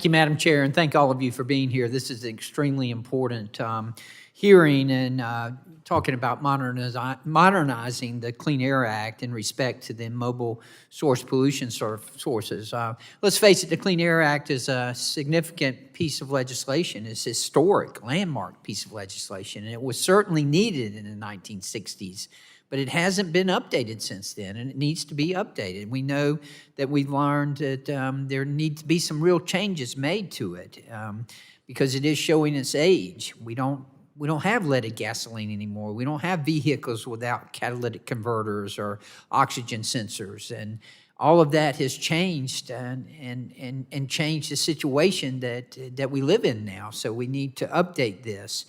Thank you, Madam Chair, and thank all of you for being here. This is an extremely important hearing and talking about modernizing the Clean Air Act in respect to the mobile source pollution sources. Let's face it, the Clean Air Act is a significant piece of legislation. It's a historic, landmark piece of legislation, and it was certainly needed in the 1960s. But it hasn't been updated since then, and it needs to be updated. We know that we've learned that there need to be some real changes made to it because it is showing its age. We don't have leaded gasoline anymore. We don't have vehicles without catalytic converters or oxygen sensors, and all of that has changed and changed the situation that we live in now. So we need to update this.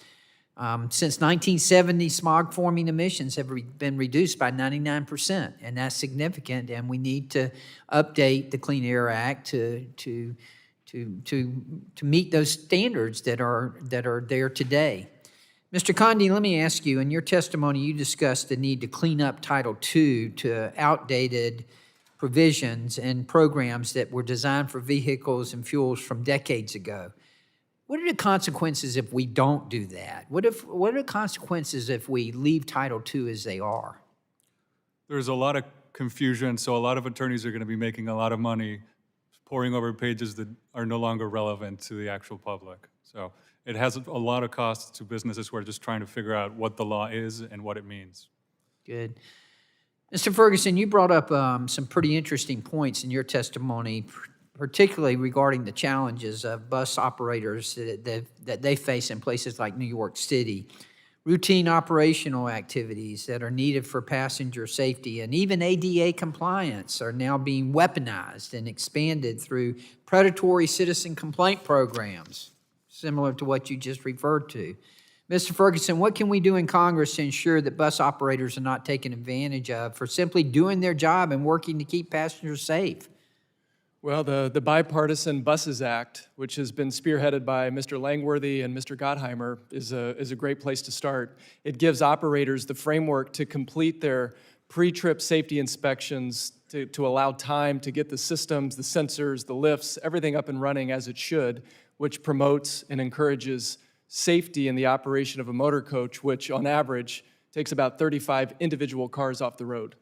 Since 1970, smog-forming emissions have been reduced by 99%, and that's significant. And we need to update the Clean Air Act to meet those standards that are there today. Mr. Condi, let me ask you. In your testimony, you discussed the need to clean up Title II to outdated provisions and programs that were designed for vehicles and fuels from decades ago. What are the consequences if we don't do that? What are the consequences if we leave Title II as they are? There's a lot of confusion, so a lot of attorneys are going to be making a lot of money poring over pages that are no longer relevant to the actual public. So it has a lot of costs to businesses who are just trying to figure out what the law is and what it means. Good. Mr. Ferguson, you brought up some pretty interesting points in your testimony, particularly regarding the challenges of bus operators that they face in places like New York City. Routine operational activities that are needed for passenger safety and even ADA compliance are now being weaponized and expanded through predatory citizen complaint programs, similar to what you just referred to. Mr. Ferguson, what can we do in Congress to ensure that bus operators are not taken advantage of for simply doing their job and working to keep passengers safe? Well, the Bipartisan Buses Act, which has been spearheaded by Mr. Langworthy and Mr. Gottheimer, is a great place to start. It gives operators the framework to complete their pre-trip safety inspections to allow time to get the systems, the sensors, the lifts, everything up and running as it should, which promotes and encourages safety in the operation of a motor coach, which on average takes about 35 individual cars off the road.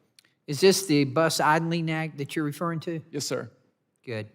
Is this the Bus Idling Act that you're referring to? Yes, sir. Good.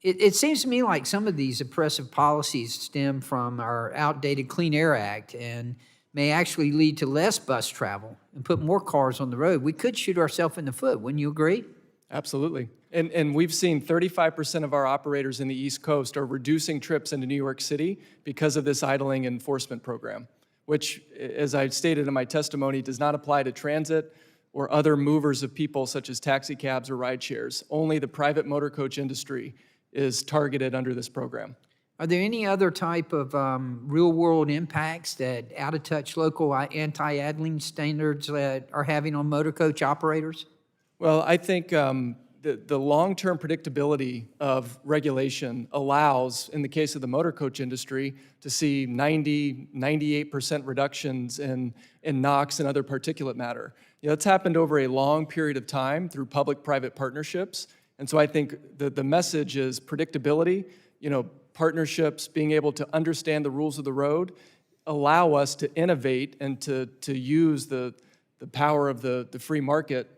It seems to me like some of these oppressive policies stem from our outdated Clean Air Act and may actually lead to less bus travel and put more cars on the road. We could shoot ourselves in the foot, wouldn't you agree? Absolutely. And we've seen 35% of our operators in the East Coast are reducing trips into New York City because of this idling enforcement program, which, as I stated in my testimony, does not apply to transit or other movers of people such as taxi cabs or ride shares. Only the private motor coach industry is targeted under this program. Are there any other type of real-world impacts that out-of-touch local anti-idling standards that are having on motor coach operators? Well, I think the long-term predictability of regulation allows, in the case of the motor coach industry, to see 98% reductions in NOx and other particulate matter. You know, it's happened over a long period of time through public-private partnerships. And so I think the message is predictability, partnerships, being able to understand the rules of the road, allow us to innovate and to use the power of the free market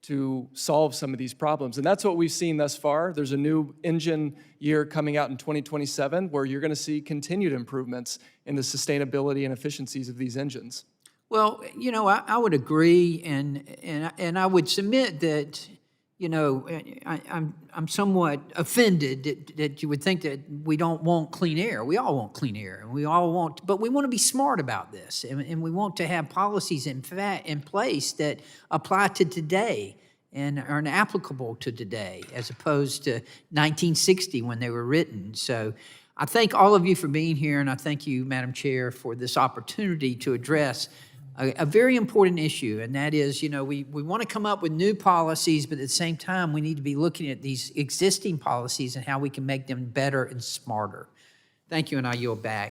to solve some of these problems. And that's what we've seen thus far. There's a new engine year coming out in 2027 where you're going to see continued improvements in the sustainability and efficiencies of these engines. Well, I would agree, and I would submit that, I'm somewhat offended that you would think that we don't want clean air. We all want clean air, and but we want to be smart about this, and we want to have policies in place that apply to today and are applicable to today, as opposed to 1960 when they were written. So I thank all of you for being here, and I thank you, Madam Chair, for this opportunity to address a very important issue, and that is, we want to come up with new policies, but at the same time, we need to be looking at these existing policies and how we can make them better and smarter. Thank you, and I yield back.